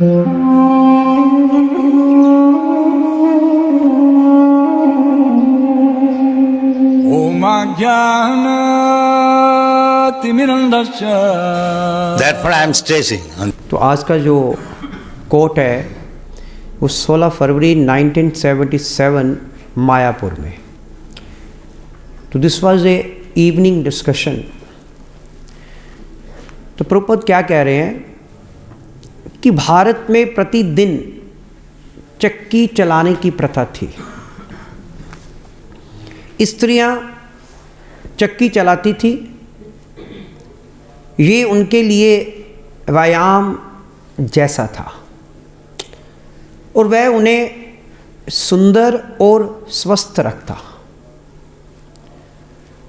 Therefore I am stressing. तो आज का जो कोट है वो 16 फरवरी 1977 मायापुर में। तो this was a evening discussion. तो प्रभुपाद क्या कह रहे हैं कि भारत में प्रतिदिन चक्की चलाने की प्रथा थी। स्त्रियां चक्की चलाती थी, ये उनके लिए व्यायाम जैसा था और वह उन्हें सुंदर और स्वस्थ रखता।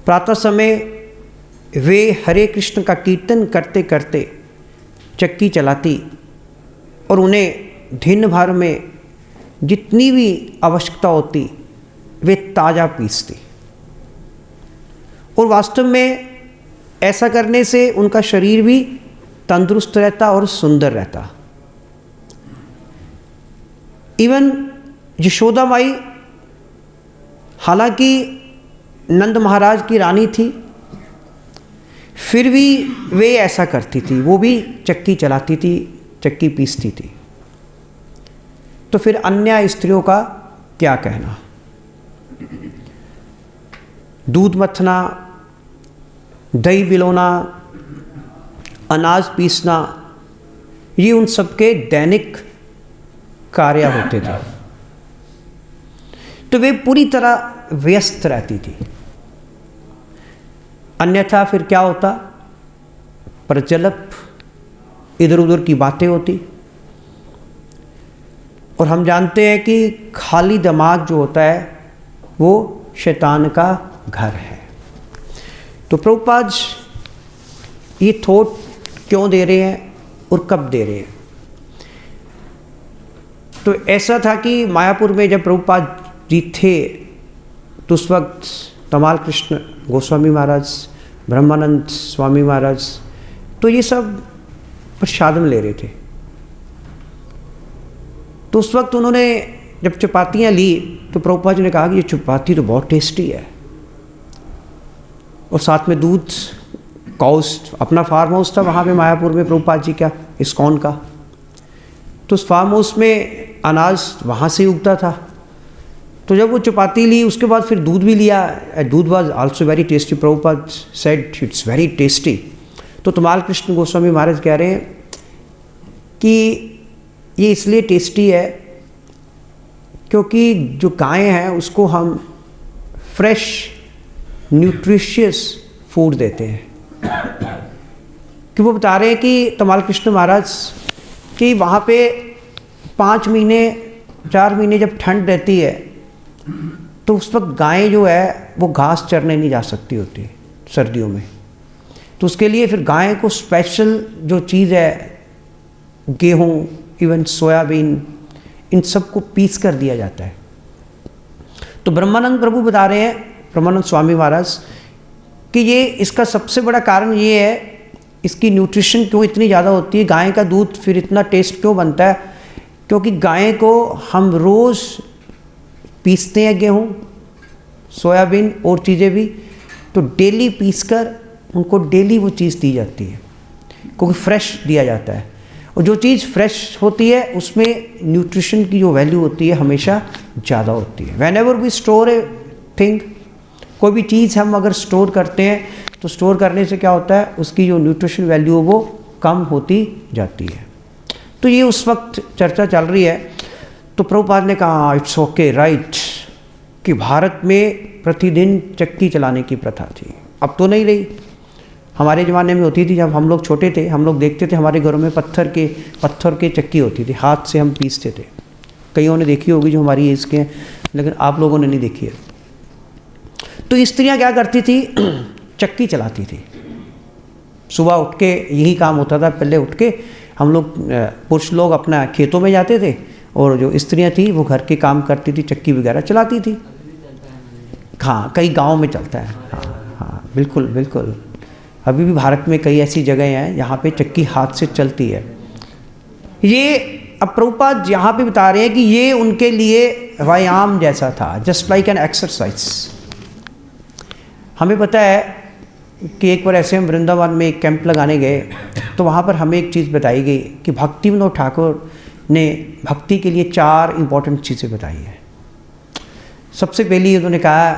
प्रातः समय वे हरे कृष्ण का कीर्तन करते करते चक्की चलाती और उन्हें दिन भर में जितनी भी आवश्यकता होती वे ताज़ा पीसती। और वास्तव में ऐसा करने से उनका शरीर भी तंदुरुस्त रहता और सुंदर रहता। इवन यशोदा माई हालांकि नंद महाराज की रानी थी, फिर भी वे ऐसा करती थी, वो भी चक्की चलाती थी, चक्की पीसती थी। तो फिर अन्य स्त्रियों का क्या कहना। दूध मथना, दही बिलोना, अनाज पीसना, ये उन सबके दैनिक कार्य होते थे। तो वे पूरी तरह व्यस्त रहती थी। अन्यथा फिर क्या होता, प्रचलित इधर उधर की बातें होती। और हम जानते हैं कि खाली दिमाग जो होता है वो शैतान का घर है। तो प्रभुपाद ये थॉट क्यों दे रहे हैं और कब दे रहे हैं। तो ऐसा था कि मायापुर में जब प्रभुपाद जी थे तो उस वक्त तमाल कृष्ण गोस्वामी महाराज, ब्रह्मानंद स्वामी महाराज, तो ये सब प्रसादम ले रहे थे। तो उस वक्त उन्होंने जब चपातियाँ ली तो प्रभुपाद जी ने कहा कि ये चपाती तो बहुत टेस्टी है। और साथ में दूध, काउस, अपना फार्म हाउस था वहाँ पे मायापुर में प्रभुपाद जी का, इस्कॉन का। तो उस फार्म हाउस में अनाज वहाँ से उगता था। तो जब वो चपाती ली उसके बाद फिर दूध भी लिया। दूध was also very tasty. Prabhupada said it's very tasty. तो तमाल कृष्ण गोस्वामी महाराज कह रहे हैं कि ये इसलिए टेस्टी है क्योंकि जो गाय हैं उसको हम फ्रेश न्यूट्रिशियस फूड देते हैं। कि वो बता रहे हैं कि तमाल कृष्ण महाराज कि वहाँ पे 5 महीने 4 महीने जब ठंड रहती है तो उस वक्त गायें जो है वो घास चरने नहीं जा सकती होती सर्दियों में। तो उसके लिए फिर गाय को स्पेशल जो चीज़ है, गेहूँ, इवन सोयाबीन, इन सब को पीस कर दिया जाता है। तो ब्रह्मानंद प्रभु बता रहे हैं, ब्रह्मानंद स्वामी महाराज, कि ये इसका सबसे बड़ा कारण ये है, इसकी न्यूट्रिशन क्यों इतनी ज़्यादा होती है, गाय का दूध फिर इतना टेस्ट क्यों बनता है, क्योंकि गाय को हम रोज़ पीसते हैं, गेहूँ, सोयाबीन और चीज़ें भी, तो डेली पीसकर उनको डेली वो चीज़ दी जाती है क्योंकि फ्रेश दिया जाता है। और जो चीज़ फ्रेश होती है उसमें न्यूट्रिशन की जो वैल्यू होती है हमेशा ज़्यादा होती है। Whenever we store a thing, कोई भी चीज़ हम अगर स्टोर करते हैं तो स्टोर करने से क्या होता है, उसकी जो न्यूट्रिशन वैल्यू है वो कम होती जाती है। तो ये उस वक्त चर्चा चल रही है। तो प्रभुपाद ने कहा इट्स ओके राइट कि भारत में प्रतिदिन चक्की चलाने की प्रथा थी। अब तो नहीं रही, हमारे ज़माने में होती थी। जब हम लोग छोटे थे हम लोग देखते थे हमारे घरों में पत्थर के चक्की होती थी, हाथ से हम पीसते थे। कईयों ने देखी होगी जो हमारी एज के हैं, लेकिन आप लोगों ने नहीं देखी है। तो स्त्रियां क्या करती थी, चक्की चलाती थी। सुबह उठ के यही काम होता था। पहले उठ के हम लोग पुरुष लोग अपना खेतों में जाते थे और जो स्त्रियां थी वो घर के काम करती थी, चक्की वगैरह चलाती थी। हाँ, कई गाँव में चलता है। हाँ हाँ, बिल्कुल बिल्कुल। अभी भी भारत में कई ऐसी जगह हैं जहाँ पे चक्की हाथ से चलती है। ये अब प्रभुपाद यहाँ पे बता रहे हैं कि ये उनके लिए व्यायाम जैसा था, जस्ट लाइक एन एक्सरसाइज। हमें पता है कि एक बार ऐसे हम वृंदावन में एक कैंप लगाने गए, तो वहाँ पर हमें एक चीज़ बताई गई कि भक्ति विनोद ठाकुर ने भक्ति के लिए 4 इम्पॉर्टेंट चीज़ें बताई हैं। सबसे पहली उन्होंने कहा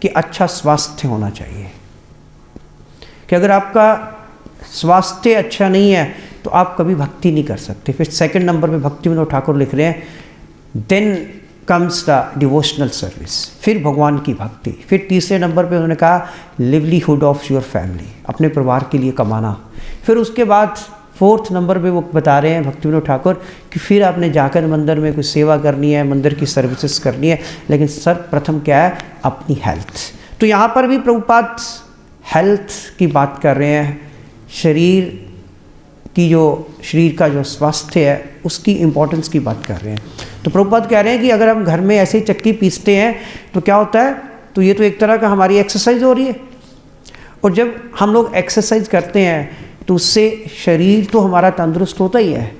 कि अच्छा स्वास्थ्य होना चाहिए, कि अगर आपका स्वास्थ्य अच्छा नहीं है तो आप कभी भक्ति नहीं कर सकते। फिर सेकंड नंबर पे भक्ति विनोद ठाकुर लिख रहे हैं then comes the devotional service, फिर भगवान की भक्ति। फिर तीसरे नंबर पे उन्होंने कहा लिवलीहुड ऑफ योर फैमिली, अपने परिवार के लिए कमाना। फिर उसके बाद 4th नंबर पे वो बता रहे हैं भक्ति विनोद ठाकुर कि फिर आपने जाकर मंदिर में कोई सेवा करनी है, मंदिर की सर्विसेज करनी है, लेकिन सर्वप्रथम क्या है, अपनी हेल्थ। तो यहाँ पर भी प्रभुपाद हेल्थ की बात कर रहे हैं, शरीर का जो स्वास्थ्य है उसकी इम्पोर्टेंस की बात कर रहे हैं। तो प्रभुपाद कह रहे हैं कि अगर हम घर में ऐसे ही चक्की पीसते हैं तो क्या होता है, तो ये तो एक तरह का हमारी एक्सरसाइज हो रही है, और जब हम लोग एक्सरसाइज करते हैं तो उससे शरीर तो हमारा तंदुरुस्त होता ही है,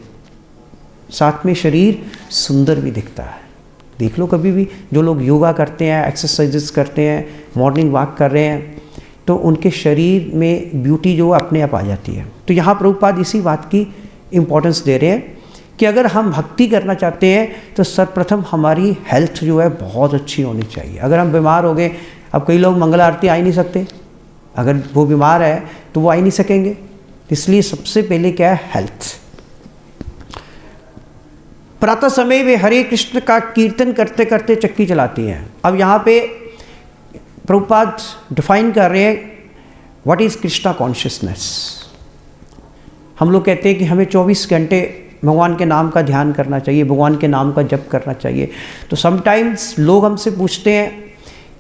साथ में शरीर सुंदर भी दिखता है। देख लो कभी भी जो लोग योगा करते हैं, एक्सरसाइजेस करते हैं, मॉर्निंग वॉक कर रहे हैं, तो उनके शरीर में ब्यूटी जो अपने आप आ जाती है। तो यहाँ प्रभुपाद इसी बात की इम्पोर्टेंस दे रहे हैं कि अगर हम भक्ति करना चाहते हैं तो सर्वप्रथम हमारी हेल्थ जो है बहुत अच्छी होनी चाहिए। अगर हम बीमार हो गए, अब कई लोग मंगल आरती आ ही नहीं सकते, अगर वो बीमार है तो वो आ ही नहीं सकेंगे, इसलिए सबसे पहले क्या है, हेल्थ। प्रातः समय वे हरे कृष्ण का कीर्तन करते करते चक्की चलाती हैं। अब यहाँ पे प्रभुपाद डिफाइन कर रहे हैं व्हाट इज़ कृष्णा कॉन्शियसनेस। हम लोग कहते हैं कि हमें 24 घंटे भगवान के नाम का ध्यान करना चाहिए, भगवान के नाम का जप करना चाहिए। तो समटाइम्स लोग हमसे पूछते हैं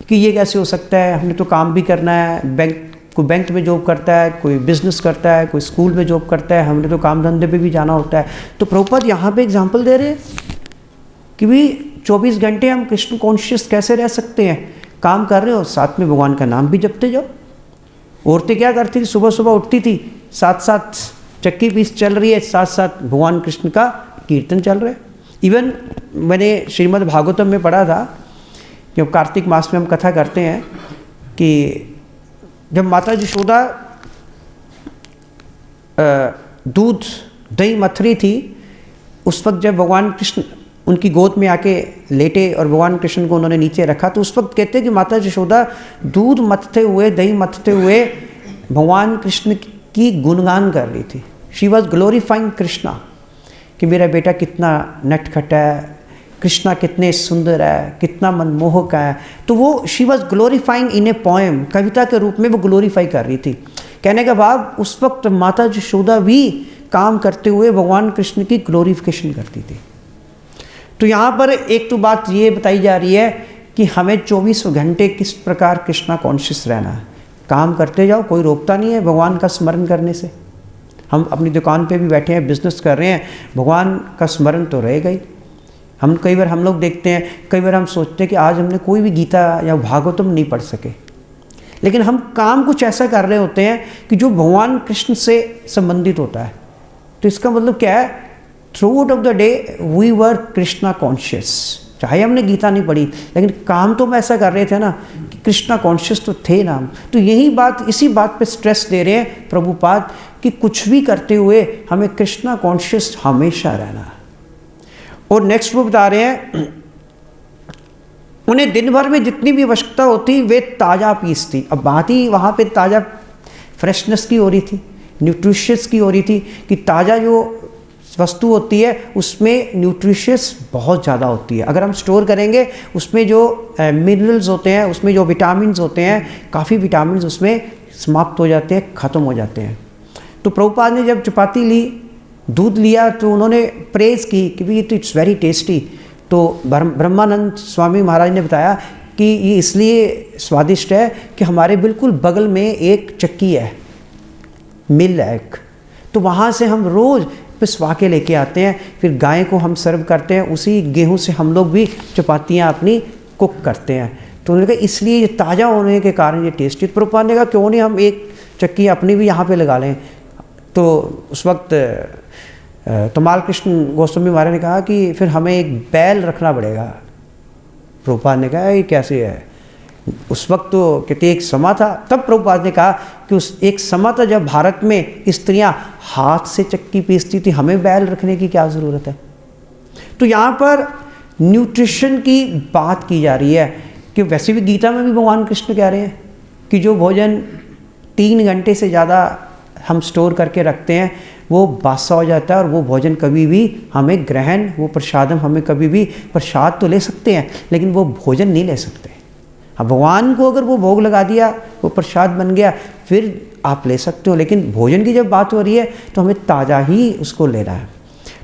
कि ये कैसे हो सकता है, हमने तो काम भी करना है, कोई बैंक में जॉब करता है, कोई बिजनेस करता है, कोई स्कूल में जॉब करता है, हमने तो काम धंधे पे भी जाना होता है। तो प्रभुपाद यहाँ पे एग्जांपल दे रहे हैं कि भी 24 घंटे हम कृष्ण कॉन्शियस कैसे रह सकते हैं। काम कर रहे हो, साथ में भगवान का नाम भी जपते जाओ। औरतें क्या करती थी, सुबह सुबह उठती थी, साथ साथ चक्की पीस चल रही है, साथ साथ भगवान कृष्ण का कीर्तन चल रहा है। इवन मैंने श्रीमद् भागवतम में पढ़ा था, जब कार्तिक मास में हम कथा करते हैं कि जब माता यशोदा दूध दही मथ रही थी, उस वक्त जब भगवान कृष्ण उनकी गोद में आके लेटे और भगवान कृष्ण को उन्होंने नीचे रखा, तो उस वक्त कहते हैं कि माता यशोदा दूध मथते हुए, दही मथते हुए भगवान कृष्ण की गुणगान कर रही थी। शी वॉज ग्लोरीफाइंग कृष्णा, कि मेरा बेटा कितना नटखट है, कृष्णा कितने सुंदर है, कितना मनमोहक है। तो वो she was glorifying in a poem, कविता के रूप में वो ग्लोरीफाई कर रही थी। कहने का भाव उस वक्त माता यशोदा भी काम करते हुए भगवान कृष्ण की ग्लोरिफिकेशन करती थी। तो यहाँ पर एक तो बात ये बताई जा रही है कि हमें 24 घंटे किस प्रकार कृष्णा कॉन्शियस रहना है। काम करते जाओ, कोई रोकता नहीं है भगवान का स्मरण करने से। हम अपनी दुकान पे भी बैठे हैं, बिजनेस कर रहे हैं, भगवान का स्मरण तो रहेगा ही। हम कई बार हम लोग देखते हैं, कई बार हम सोचते हैं कि आज हमने कोई भी गीता या भागवतम नहीं पढ़ सके, लेकिन हम काम कुछ ऐसा कर रहे होते हैं कि जो भगवान कृष्ण से संबंधित होता है। तो इसका मतलब क्या है, throughout of the day we were Krishna conscious. चाहे हमने गीता नहीं पढ़ी, लेकिन काम तो हम ऐसा कर रहे थे ना कि कृष्णा कॉन्शियस तो थे ना हम। तो यही बात, इसी बात पे स्ट्रेस दे रहे हैं प्रभुपाद कि कुछ भी करते हुए हमें कृष्णा कॉन्शियस हमेशा रहना है। और नेक्स्ट वो बता रहे हैं, उन्हें दिन भर में जितनी भी आवश्यकता होती वे ताज़ा पीसती। अब बात ही वहाँ पे ताज़ा फ्रेशनेस की हो रही थी, न्यूट्रिशियस की हो रही थी, कि ताज़ा जो वस्तु होती है उसमें न्यूट्रिशियस बहुत ज़्यादा होती है। अगर हम स्टोर करेंगे उसमें जो मिनरल्स होते हैं, उसमें जो विटामिन्स होते हैं, काफ़ी विटामिन्स उसमें समाप्त हो जाते हैं, ख़त्म हो जाते हैं। तो प्रभुपाद ने जब चपाती ली, दूध लिया, तो उन्होंने प्रेज़ की कि भी इट्स वेरी टेस्टी। तो ब्रह्मानंद स्वामी महाराज ने बताया कि ये इसलिए स्वादिष्ट है कि हमारे बिल्कुल बगल में एक चक्की है, मिल है एक, तो वहाँ से हम रोज़ पिसवा के लेके आते हैं, फिर गाय को हम सर्व करते हैं, उसी गेहूं से हम लोग भी चपातियाँ अपनी कुक करते हैं। तो उन्होंने कहा इसलिए ये ताज़ा होने के कारण ये टेस्टी। प्रभुपाद ने कहा क्यों नहीं हम एक चक्की अपनी भी यहाँ पे लगा लें। तो उस वक्त तमाल कृष्ण गोस्वामी महाराज ने कहा कि फिर हमें एक बैल रखना पड़ेगा। प्रभुपाद ने कहा ये कैसे है? उस वक्त तो कहते एक समा था, तब प्रभुपाद ने कहा कि उस एक समा था जब भारत में स्त्रियां हाथ से चक्की पीसती थी, हमें बैल रखने की क्या ज़रूरत है? तो यहाँ पर न्यूट्रिशन की बात की जा रही है कि वैसे भी गीता में भी भगवान कृष्ण कह रहे हैं कि जो भोजन 3 घंटे से ज़्यादा हम स्टोर करके रखते हैं वो बासा हो जाता है और वो भोजन कभी भी हमें ग्रहण, वो प्रसादम हमें कभी भी प्रसाद तो ले सकते हैं लेकिन वो भोजन नहीं ले सकते। हाँ, भगवान को अगर वो भोग लगा दिया, वो प्रसाद बन गया, फिर आप ले सकते हो, लेकिन भोजन की जब बात हो रही है तो हमें ताज़ा ही उसको लेना है।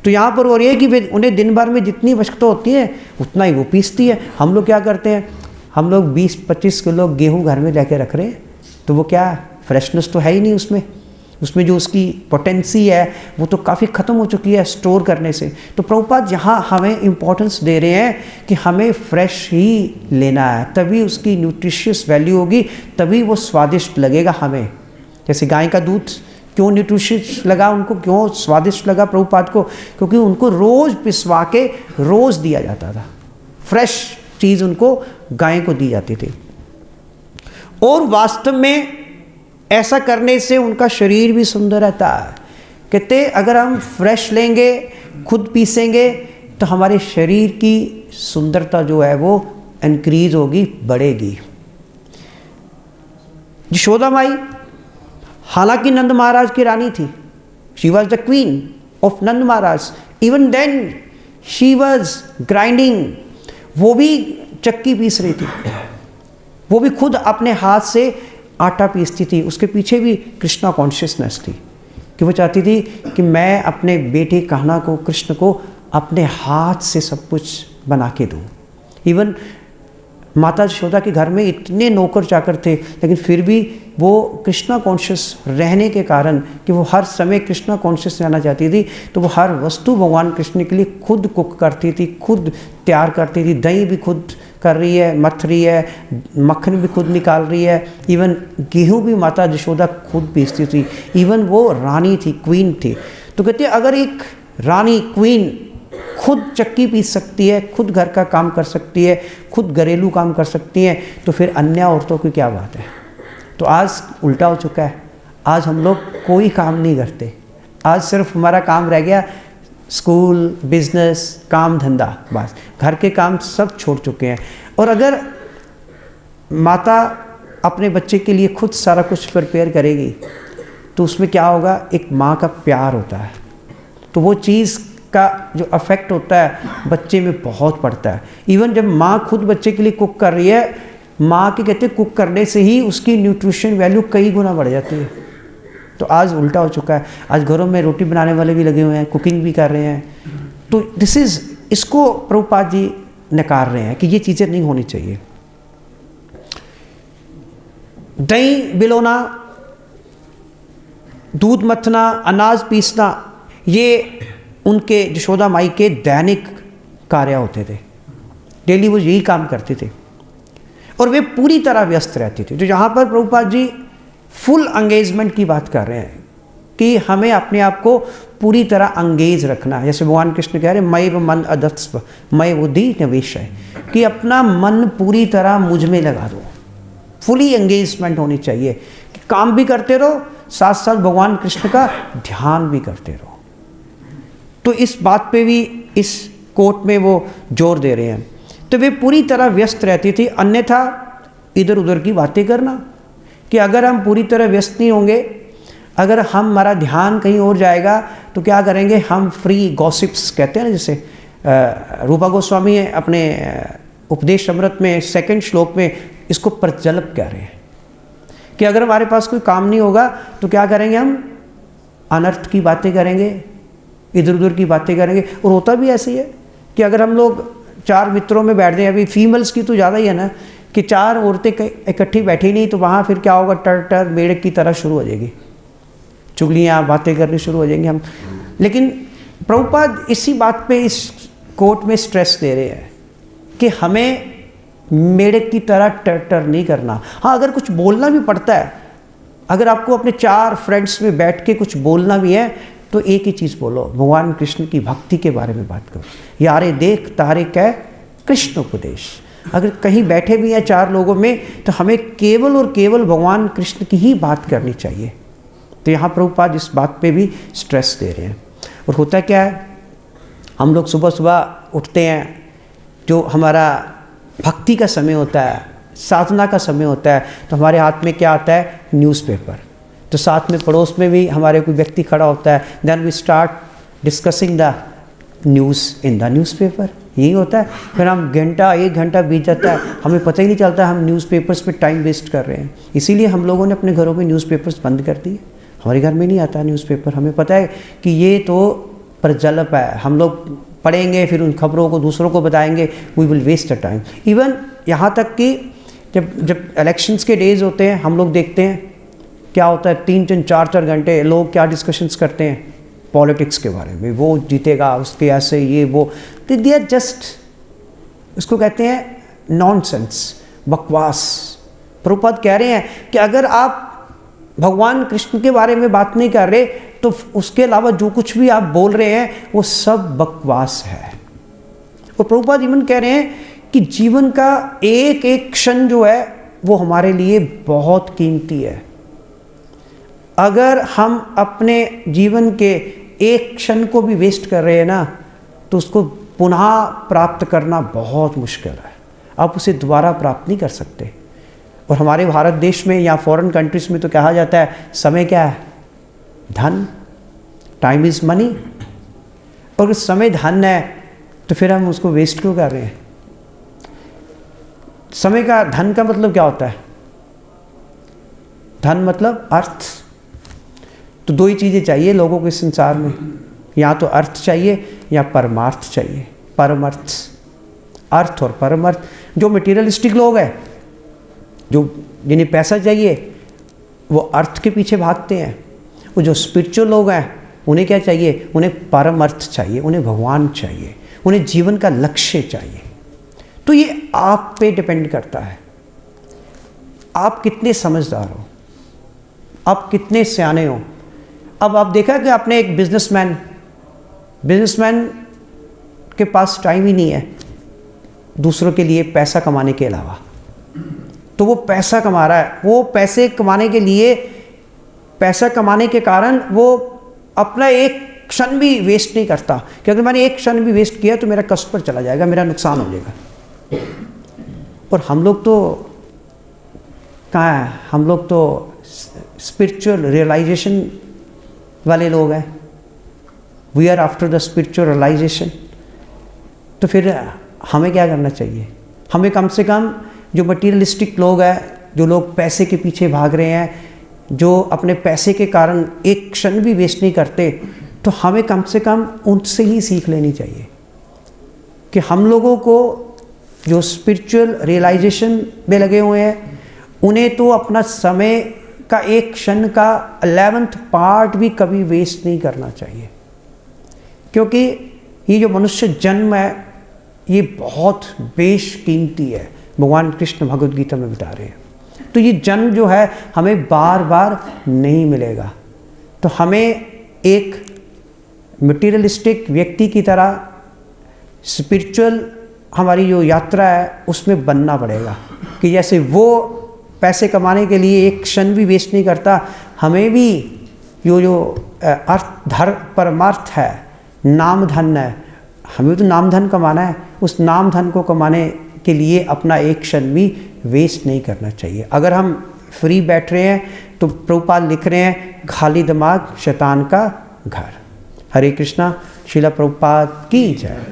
तो यहाँ पर हो रही है कि उन्हें दिन भर में जितनी आवश्यकता होती है उतना ही वो पीसती है। हम लोग क्या करते हैं, हम लोग 20-25 किलो गेहूँ घर में लेके रख रहे हैं, तो वो क्या फ्रेशनेस तो है ही नहीं उसमें, उसमें जो उसकी पोटेंसी है वो तो काफ़ी ख़त्म हो चुकी है स्टोर करने से। तो प्रभुपाद यहाँ हमें इम्पोर्टेंस दे रहे हैं कि हमें फ्रेश ही लेना है, तभी उसकी न्यूट्रिशियस वैल्यू होगी, तभी वो स्वादिष्ट लगेगा हमें। जैसे गाय का दूध क्यों न्यूट्रिशियस लगा उनको, क्यों स्वादिष्ट लगा प्रभुपाद को? क्योंकि उनको रोज़ पिसवा के रोज़ दिया जाता था, फ्रेश चीज़ उनको गाय को दी जाती थी। और वास्तव में ऐसा करने से उनका शरीर भी सुंदर रहता है। कहते अगर हम फ्रेश लेंगे, खुद पीसेंगे, तो हमारे शरीर की सुंदरता जो है वो इंक्रीज होगी, बढ़ेगी। यशोदा माई हालांकि नंद महाराज की रानी थी, she was the queen of Nand Maharaj, even then she was grinding, वो भी चक्की पीस रही थी, वो भी खुद अपने हाथ से आटा पीसती थी। उसके पीछे भी कृष्णा कॉन्शियसनेस थी कि वो चाहती थी कि मैं अपने बेटे कान्हा को, कृष्ण को अपने हाथ से सब कुछ बना के दूँ। इवन माता यशोदा के घर में इतने नौकर चाकर थे, लेकिन फिर भी वो कृष्णा कॉन्शियस रहने के कारण कि वो हर समय कृष्णा कॉन्शियस रहना चाहती थी, तो वो हर वस्तु भगवान कृष्ण के लिए खुद कुक करती थी, खुद तैयार करती थी। दही भी खुद कर रही है, मथ रही है, मक्खन भी खुद निकाल रही है, इवन गेहूँ भी माता यशोदा खुद पीसती थी। इवन वो रानी थी, क्वीन थी। तो कहते हैं अगर एक रानी, क्वीन खुद चक्की पीस सकती है, खुद घर का काम कर सकती है, खुद घरेलू काम कर सकती हैं, तो फिर अन्य औरतों की क्या बात है। तो आज उल्टा हो चुका है, आज हम लोग कोई काम नहीं करते, आज सिर्फ हमारा काम रह गया स्कूल, बिजनेस, काम धंधा, बस घर के काम सब छोड़ चुके हैं। और अगर माता अपने बच्चे के लिए खुद सारा कुछ प्रिपेयर करेगी तो उसमें क्या होगा, एक माँ का प्यार होता है, तो वो चीज़ का जो अफेक्ट होता है बच्चे में बहुत पड़ता है। इवन जब माँ खुद बच्चे के लिए कुक कर रही है, माँ के कहते कुक करने से ही उसकी न्यूट्रिशन वैल्यू कई गुना बढ़ जाती है। तो आज उल्टा हो चुका है, आज घरों में रोटी बनाने वाले भी लगे हुए हैं, कुकिंग भी कर रहे हैं। तो दिस इज़, इसको प्रभुपाद जी नकार रहे हैं कि ये चीज़ें नहीं होनी चाहिए। दही बिलोना, दूध मथना, अनाज पीसना, ये उनके यशोदा माई के दैनिक कार्य होते थे, डेली वो यही काम करते थे और वे पूरी तरह व्यस्त रहती थी। तो यहाँ पर प्रभुपाद जी फुल एंगेजमेंट की बात कर रहे हैं कि हमें अपने आप को पूरी तरह एंगेज रखना है। जैसे भगवान कृष्ण कह रहे हैं मय व मन अदत्स्व मय बुद्धि निवेश है, कि अपना मन पूरी तरह मुझ में लगा दो, फुली एंगेजमेंट होनी चाहिए कि काम भी करते रहो, साथ साथ भगवान कृष्ण का ध्यान भी करते रहो। तो इस बात पे भी इस कोट में वो जोर दे रहे हैं। तो वे पूरी तरह व्यस्त रहती थी, अन्यथा इधर उधर की बातें करना, कि अगर हम पूरी तरह व्यस्त नहीं होंगे, अगर हमारा ध्यान कहीं और जाएगा तो क्या करेंगे हम, फ्री गॉसिप्स कहते हैं ना, जैसे रूपा गोस्वामी अपने उपदेश अमृत में 2nd श्लोक में इसको प्रज्वल्प कह रहे हैं कि अगर हमारे पास कोई काम नहीं होगा तो क्या करेंगे हम, अनर्थ की बातें करेंगे, इधर उधर की बातें करेंगे। और होता भी ऐसे ही है कि अगर हम लोग 4 मित्रों में बैठ जाए, अभी फीमेल्स की तो ज़्यादा ही है ना, कि 4 औरतें इकट्ठी बैठी नहीं तो वहाँ फिर क्या होगा, टर टर मेढक की तरह शुरू हो जाएगी, चुगलियाँ बातें करनी शुरू हो जाएंगी हम। लेकिन प्रभुपाद इसी बात पे इस कोट में स्ट्रेस दे रहे हैं कि हमें मेढक की तरह टर टर नहीं करना। हाँ, अगर कुछ बोलना भी पड़ता है, अगर आपको अपने 4 फ्रेंड्स में बैठ के कुछ बोलना भी है, तो एक ही चीज़ बोलो, भगवान कृष्ण की भक्ति के बारे में बात करो। यारे देख तारे कै कृष्ण उपदेश। अगर कहीं बैठे भी हैं 4 लोगों में तो हमें केवल और केवल भगवान कृष्ण की ही बात करनी चाहिए। तो यहाँ प्रभुपाद इस बात पे भी स्ट्रेस दे रहे हैं। और होता क्या है, हम लोग सुबह सुबह उठते हैं, जो हमारा भक्ति का समय होता है, साधना का समय होता है, तो हमारे हाथ में क्या आता है, न्यूज़पेपर। तो साथ में पड़ोस में भी हमारे कोई व्यक्ति खड़ा होता है, then we start discussing the news in the newspaper. यही होता है। फिर हम घंटा 1 घंटा बीत जाता है, हमें पता ही नहीं चलता हम न्यूज़पेपर्स पे टाइम वेस्ट कर रहे हैं। इसीलिए हम लोगों ने अपने घरों में न्यूज़पेपर्स बंद कर दिए। हमारे घर में नहीं आता न्यूज़पेपर। हमें पता है कि ये तो प्रजल्प है, हम लोग पढ़ेंगे फिर उन खबरों को दूसरों को बताएंगे, we will waste a time. इवन यहाँ तक कि जब इलेक्शंस के डेज़ होते हैं, हम लोग देखते हैं क्या होता है, 3-3 4-4 घंटे लोग क्या डिस्कशंस करते हैं पॉलिटिक्स के बारे में, वो जीतेगा, उसके ऐसे ये वो। तो दे आर जस्ट, उसको कहते हैं नॉनसेंस, बकवास। प्रभुपाद कह रहे हैं कि अगर आप भगवान कृष्ण के बारे में बात नहीं कर रहे तो उसके अलावा जो कुछ भी आप बोल रहे हैं वो सब बकवास है। और प्रभुपाद इवन कह रहे हैं कि जीवन का एक एक क्षण जो है वो हमारे लिए बहुत कीमती है। अगर हम अपने जीवन के एक क्षण को भी वेस्ट कर रहे हैं ना, तो उसको पुनः प्राप्त करना बहुत मुश्किल है। आप उसे दोबारा प्राप्त नहीं कर सकते। और हमारे भारत देश में या फॉरेन कंट्रीज में तो कहा जाता है समय क्या है, धन, टाइम इज़ मनी। और अगर समय धन है तो फिर हम उसको वेस्ट क्यों कर रहे हैं। समय का, धन का मतलब क्या होता है, धन मतलब अर्थ। तो 2 ही चीज़ें चाहिए लोगों को इस संसार में, या तो अर्थ चाहिए या परमार्थ चाहिए। परमर्थ, अर्थ और परमर्थ। जो मटीरियलिस्टिक लोग हैं, जो जिन्हें पैसा चाहिए, वो अर्थ के पीछे भागते हैं। वो जो स्पिरिचुअल लोग हैं, उन्हें क्या चाहिए, उन्हें परमर्थ चाहिए, उन्हें भगवान चाहिए, उन्हें जीवन का लक्ष्य चाहिए। तो ये आप पे डिपेंड करता है, आप कितने समझदार हो, आप कितने सियाने हो। अब आप देखा कि आपने एक बिजनेसमैन के पास टाइम ही नहीं है दूसरों के लिए पैसा कमाने के अलावा। तो वो पैसा कमा रहा है, वो पैसे कमाने के लिए, पैसा कमाने के कारण वो अपना एक क्षण भी वेस्ट नहीं करता कि अगर मैंने एक क्षण भी वेस्ट किया तो मेरा कष्ट पर चला जाएगा, मेरा नुकसान हो जाएगा। और हम लोग तो कहाँ हैं, हम लोग तो स्पिरिचुअल रियलाइजेशन वाले लोग हैं। We are after the spiritual realization. तो फिर हमें क्या करना चाहिए, हमें कम से कम जो मटीरियलिस्टिक लोग हैं, जो लोग पैसे के पीछे भाग रहे हैं, जो अपने पैसे के कारण एक क्षण भी वेस्ट नहीं करते, तो हमें कम से कम उनसे ही सीख लेनी चाहिए कि हम लोगों को जो स्पिरिचुअल रियलाइजेशन में लगे हुए हैं, उन्हें तो अपना समय का एक क्षण का 11th पार्ट भी कभी वेस्ट नहीं करना चाहिए। क्योंकि ये जो मनुष्य जन्म है ये बहुत बेशकीमती है, भगवान कृष्ण भगवद गीता में बता रहे हैं। तो ये जन्म जो है हमें बार बार नहीं मिलेगा। तो हमें एक मटीरियलिस्टिक व्यक्ति की तरह स्पिरिचुअल हमारी जो यात्रा है उसमें बनना पड़ेगा कि जैसे वो पैसे कमाने के लिए एक क्षण भी वेस्ट नहीं करता, हमें भी जो अर्थ धर्म परमार्थ है, नाम धन है, हमें तो नाम धन कमाना है। उस नाम धन को कमाने के लिए अपना एक क्षण भी वेस्ट नहीं करना चाहिए। अगर हम फ्री बैठ रहे हैं तो प्रभुपाद लिख रहे हैं खाली दिमाग शैतान का घर। हरे कृष्णा। श्रीला प्रभुपाद की जय।